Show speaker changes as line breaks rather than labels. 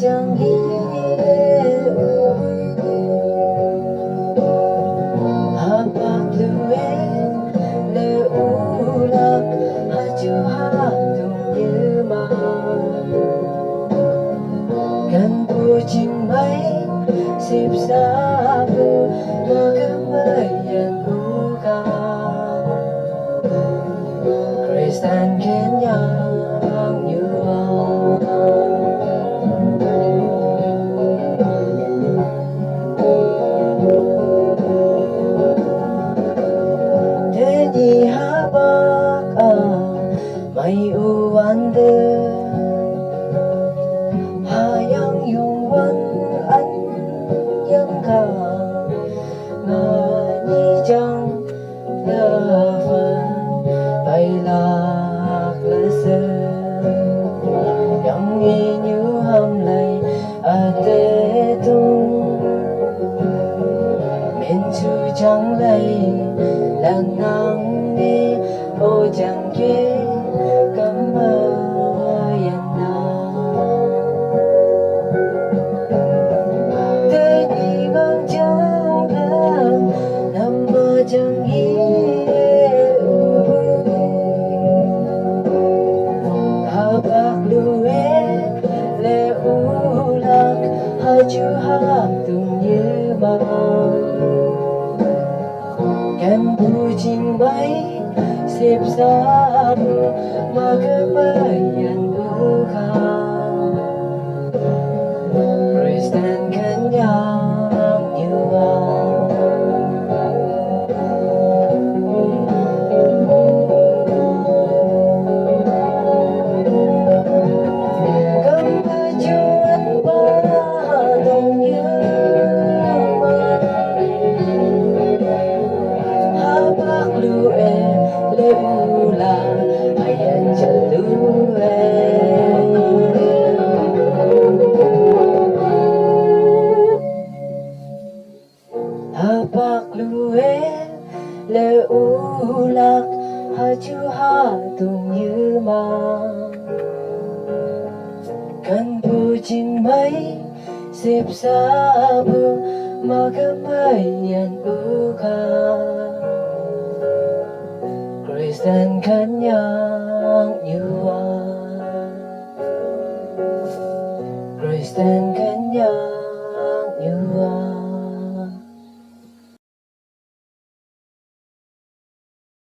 chẳng hiểu habang luwes leulak haju hatung yema kan pucing mai sip sabu magamayan uka Kristen kenyang Denyi habak mai uwande hayang yung wan an yang ka ngani jang lavan bay lạc lơ yang như ham lay tê tung miền chu chẳng lay là ngang đi ô chẳng ghé cảm ơn na thế nhị ngang chẳng lăng nằm mơ chẳng hiểu habak luwes leulak haju hatung yema kan pucing bay sip sabu magamayan uka Kristen kenyang yuang kemajuan padang yema habak luwes leulak ayan jalue habak luwes leulak haju hatung yema kan pucing mai sip sabu magamayan uka Kristen kenyang yuang Kristen kenyang